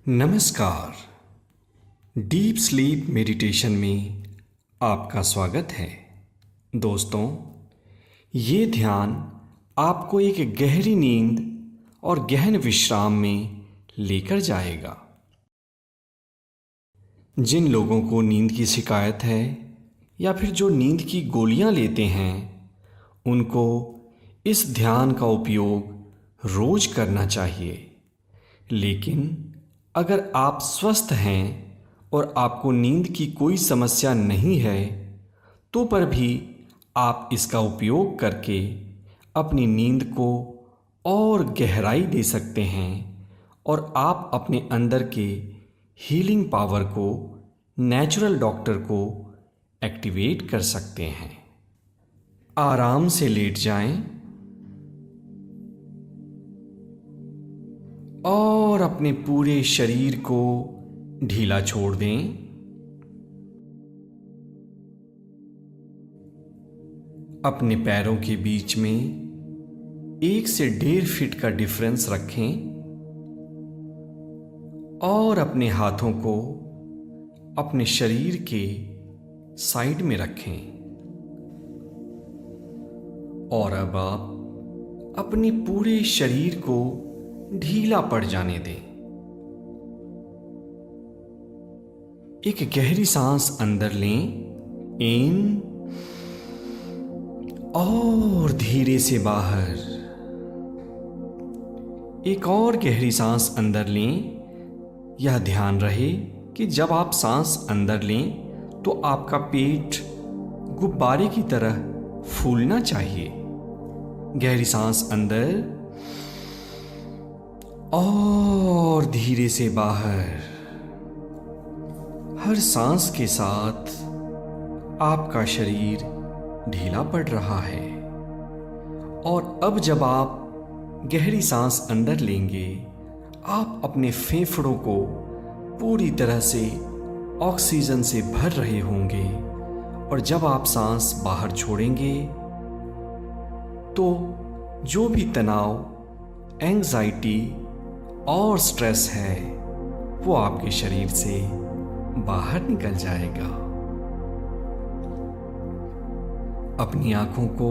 नमस्कार। Deep sleep meditation में आपका स्वागत है। दोस्तों, ये ध्यान आपको एक गहरी नींद और गहन विश्राम में लेकर जाएगा। जिन लोगों को नींद की शिकायत है या फिर जो नींद की गोलियां लेते हैं, उनको इस ध्यान का उपयोग रोज करना चाहिए। लेकिन अगर आप स्वस्थ हैं और आपको नींद की कोई समस्या नहीं है, तो पर भी आप इसका उपयोग करके अपनी नींद को और गहराई दे सकते हैं और आप अपने अंदर के हीलिंग पावर को, नेचुरल डॉक्टर को एक्टिवेट कर सकते हैं। आराम से लेट जाएं और अपने पूरे शरीर को ढीला छोड़ दें। अपने पैरों के बीच में 1 से 1.5 फीट का डिफरेंस रखें और अपने हाथों को अपने शरीर के साइड में रखें। और अब आप अपने पूरे शरीर को ढीला पड़ जाने दें। एक गहरी सांस अंदर लें, इन और धीरे से बाहर। एक और गहरी सांस अंदर लें। यह ध्यान रहे कि जब आप सांस अंदर लें तो आपका पेट गुब्बारे की तरह फूलना चाहिए। गहरी सांस अंदर और धीरे से बाहर। हर सांस के साथ आपका शरीर ढीला पड़ रहा है। और अब जब आप गहरी सांस अंदर लेंगे, आप अपने फेफड़ों को पूरी तरह से ऑक्सीजन से भर रहे होंगे। और जब आप सांस बाहर छोड़ेंगे तो जो भी तनाव, एंग्जाइटी और स्ट्रेस है, वो आपके शरीर से बाहर निकल जाएगा। अपनी आंखों को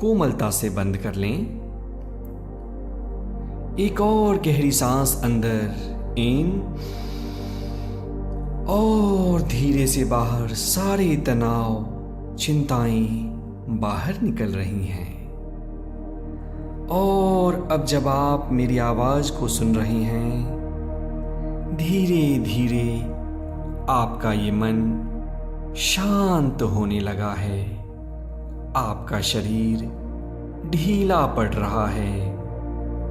कोमलता से बंद कर लें। एक और गहरी सांस अंदर, इन और धीरे से बाहर। सारे तनाव, चिंताएं बाहर निकल रही हैं। और अब जब आप मेरी आवाज को सुन रहे हैं, धीरे धीरे आपका ये मन शांत होने लगा है। आपका शरीर ढीला पड़ रहा है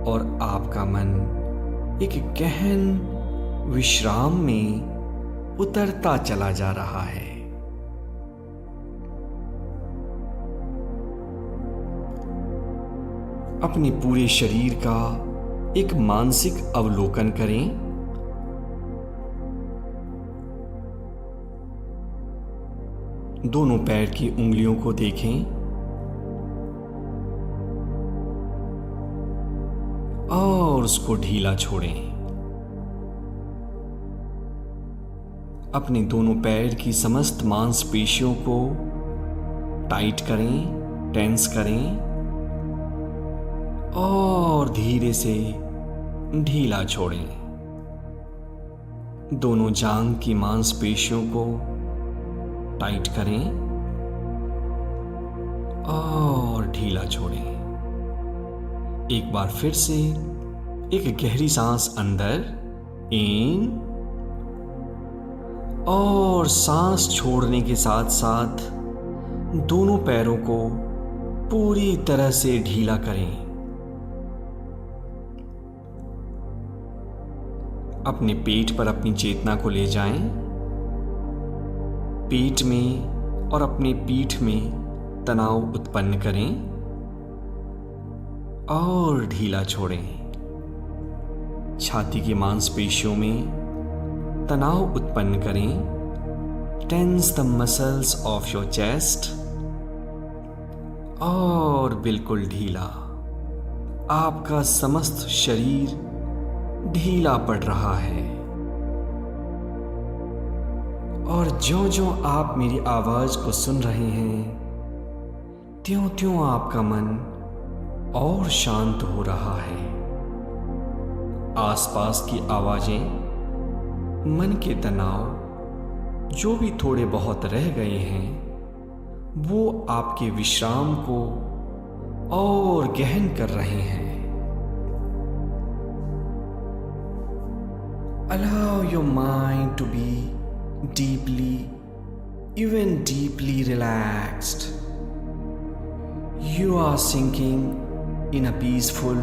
और आपका मन एक गहन विश्राम में उतरता चला जा रहा है। अपने पूरे शरीर का एक मानसिक अवलोकन करें। दोनों पैर की उंगलियों को देखें और उसको ढीला छोड़ें। अपने दोनों पैर की समस्त मांसपेशियों को टाइट करें, टेंस करें और धीरे से ढीला छोड़ें। दोनों जांघ की मांसपेशियों को टाइट करें और ढीला छोड़ें। एक बार फिर से एक गहरी सांस अंदर, इन और सांस छोड़ने के साथ साथ दोनों पैरों को पूरी तरह से ढीला करें। अपने पेट पर अपनी चेतना को ले जाएं। पेट में और अपने पीठ में तनाव उत्पन्न करें और ढीला छोड़ें। छाती की मांसपेशियों में तनाव उत्पन्न करें। Tense the muscles of your chest और बिल्कुल ढीला। आपका समस्त शरीर ढीला पड़ रहा है। और ज्यों-ज्यों आप मेरी आवाज को सुन रहे हैं, त्यों-त्यों आपका मन और शांत हो रहा है। आसपास की आवाजें, मन के तनाव जो भी थोड़े बहुत रह गए हैं, वो आपके विश्राम को और गहन कर रहे हैं। Allow your mind to be even deeply relaxed. You are sinking in a peaceful,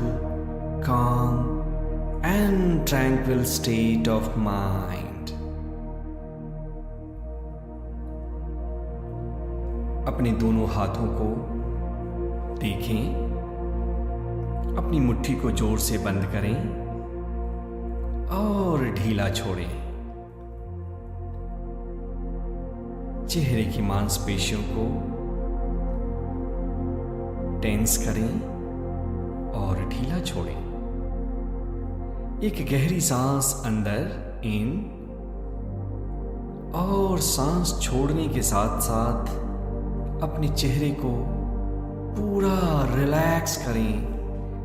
calm, and tranquil state of mind. अपने दोनों हाथों को देखें, अपनी मुट्ठी को जोर से बंद करें और ढीला छोड़ें। चेहरे की मांसपेशियों को टेंस करें और ढीला छोड़ें। एक गहरी सांस अंदर इन और सांस छोड़ने के साथ साथ अपने चेहरे को पूरा रिलैक्स करें।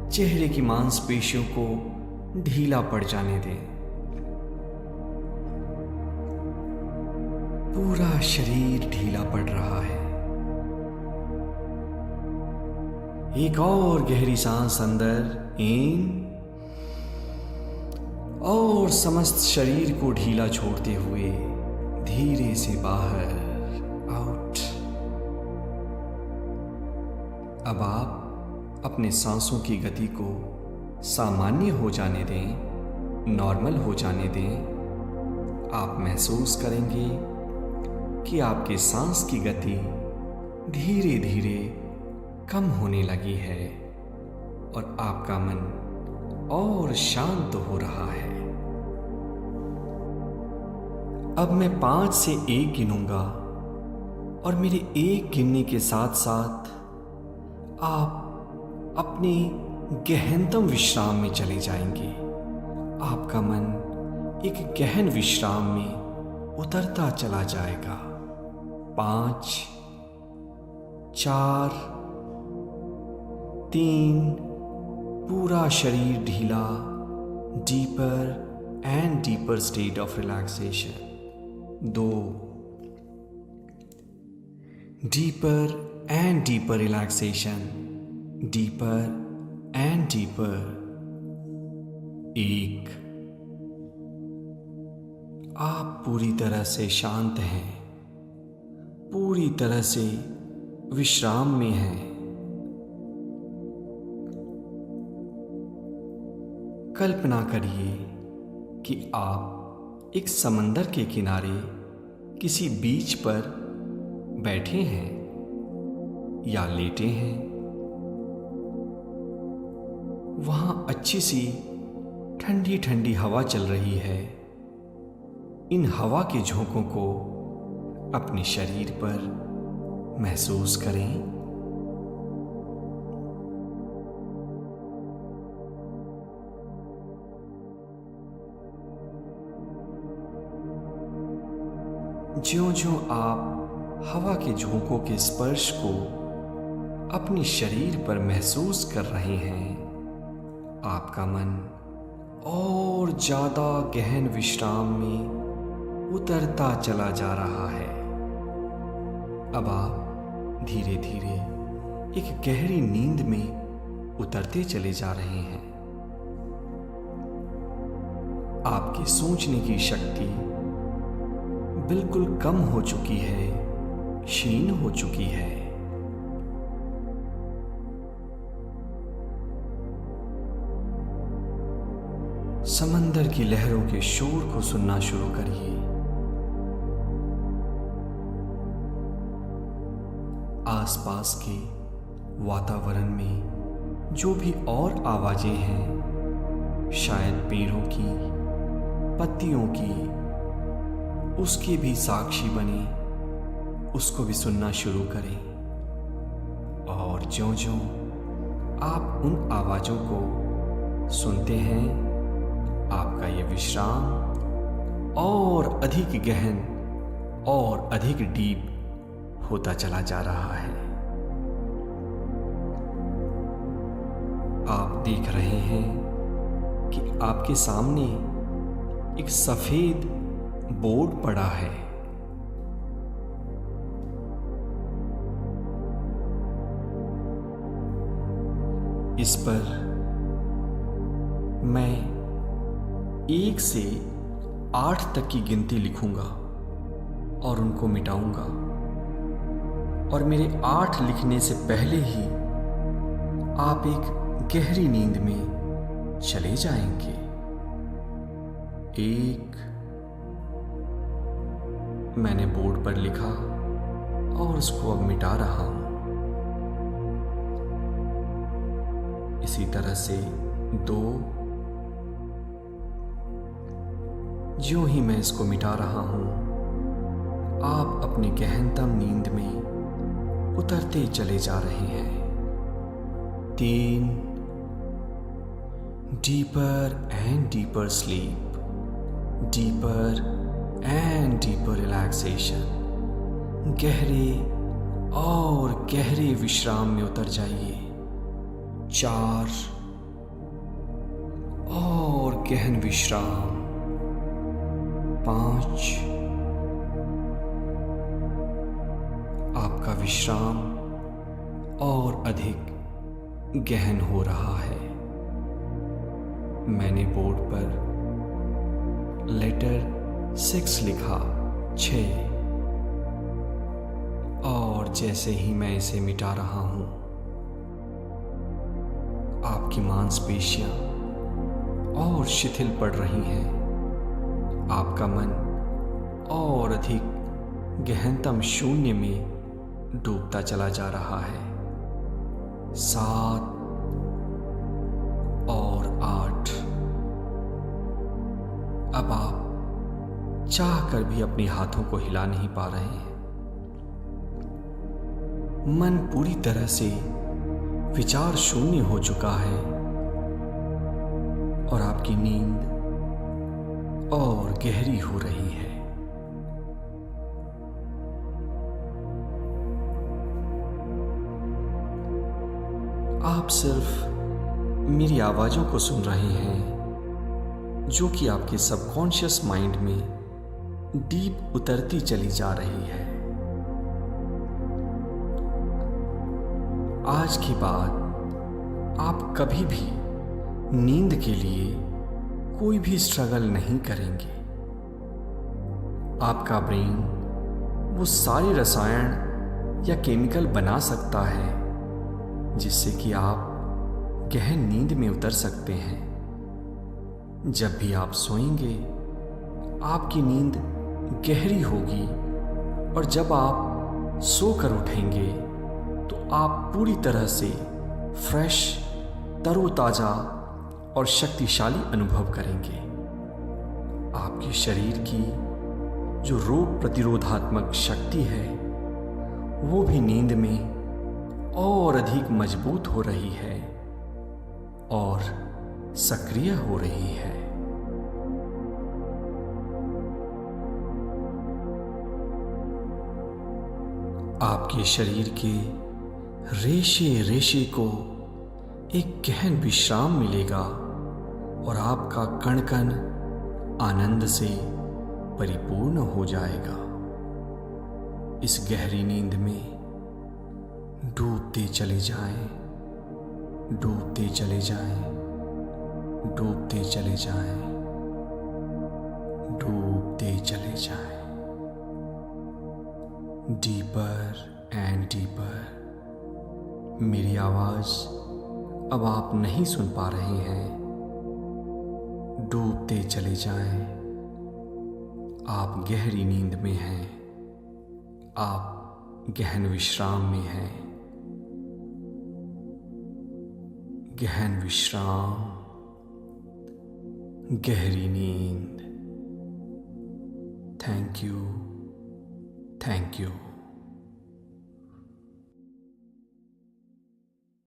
चेहरे की मांसपेशियों को ढीला पड़ जाने दें। पूरा शरीर ढीला पड़ रहा है। एक और गहरी सांस अंदर इन और समस्त शरीर को ढीला छोड़ते हुए धीरे से बाहर आउट। अब आप अपने सांसों की गति को सामान्य हो जाने दें, नॉर्मल हो जाने दें। आप महसूस करेंगे कि आपके सांस की गति धीरे धीरे कम होने लगी है और आपका मन और शांत हो रहा है। अब मैं 5 से 1 गिनूंगा और मेरे 1 गिनने के साथ साथ आप अपने गहनतम विश्राम में चले जाएंगे। आपका मन एक गहन विश्राम में उतरता चला जाएगा। 5, 4, 3, पूरा शरीर ढीला, deeper and deeper state of relaxation. 2, deeper and deeper relaxation, deeper and deeper. 1, आप पूरी तरह से शांत हैं, पूरी तरह से विश्राम में हैं। कल्पना करिए कि आप एक समंदर के किनारे किसी बीच पर बैठे हैं या लेटे हैं। वहां अच्छी सी ठंडी ठंडी हवा चल रही है। इन हवा के झोंकों को अपने शरीर पर महसूस करें। ज्यों-ज्यों आप हवा के झोंकों के स्पर्श को अपने शरीर पर महसूस कर रहे हैं, आपका मन और ज्यादा गहन विश्राम में उतरता चला जा रहा है। अब आप धीरे धीरे एक गहरी नींद में उतरते चले जा रहे हैं। आपकी सोचने की शक्ति बिल्कुल कम हो चुकी है, क्षीण हो चुकी है। समंदर की लहरों के शोर को सुनना शुरू करिए। आसपास के वातावरण में जो भी और आवाजें हैं, शायद पेड़ों की, पत्तियों की, उसके भी साक्षी बने, उसको भी सुनना शुरू करें। और ज्यों-ज्यों आप उन आवाजों को सुनते हैं, आपका ये विश्राम और अधिक गहन और अधिक डीप होता चला जा रहा है। आप देख रहे हैं कि आपके सामने एक सफेद बोर्ड पड़ा है। इस पर मैं 1 से 8 तक की गिनती लिखूंगा और उनको मिटाऊंगा, और मेरे 8 लिखने से पहले ही आप एक गहरी नींद में चले जाएंगे। 1 मैंने बोर्ड पर लिखा और उसको अब मिटा रहा हूं। इसी तरह से 2, ज्यों ही मैं इसको मिटा रहा हूं, आप अपनी गहनतम नींद में उतरते चले जा रहे हैं। 3, deeper and deeper sleep, deeper and deeper relaxation, गहरे और गहरे विश्राम में उतर जाइए। 4 और गहन विश्राम। 5 आपका विश्राम और अधिक गहन हो रहा है। मैंने बोर्ड पर लेटर 6 लिखा, 6, और जैसे ही मैं इसे मिटा रहा हूं, आपकी मांसपेशियां और शिथिल पड़ रही हैं। आपका मन और अधिक गहनतम शून्य में डूबता चला जा रहा है। 7 और 8। अब आप चाहकर भी अपने हाथों को हिला नहीं पा रहे हैं। मन पूरी तरह से विचार शून्य हो चुका है और आपकी नींद और गहरी हो रही है। आप सिर्फ मेरी आवाजों को सुन रहे हैं, जो कि आपके सबकॉन्शियस माइंड में डीप उतरती चली जा रही है। आज के बाद आप कभी भी नींद के लिए कोई भी स्ट्रगल नहीं करेंगे। आपका ब्रेन वो सारे रसायन या केमिकल बना सकता है जिससे कि आप गहन नींद में उतर सकते हैं। जब भी आप सोएंगे, आपकी नींद गहरी होगी, और जब आप सोकर उठेंगे तो आप पूरी तरह से फ्रेश, तरोताजा और शक्तिशाली अनुभव करेंगे। आपके शरीर की जो रोग प्रतिरोधात्मक शक्ति है, वो भी नींद में और अधिक मजबूत हो रही है और सक्रिय हो रही है। आपके शरीर के रेशे रेशे को एक गहन विश्राम मिलेगा और आपका कण कण आनंद से परिपूर्ण हो जाएगा। इस गहरी नींद में डूबते चले जाएं, डूबते चले जाएं, डूबते चले जाएं, डूबते चले जाएं। Deeper and deeper. मेरी आवाज अब आप नहीं सुन पा रहे हैं। डूबते चले जाएं। आप गहरी नींद में हैं। आप गहन विश्राम में हैं। गहन विश्राम, गहरी नींद। Thank you, thank you.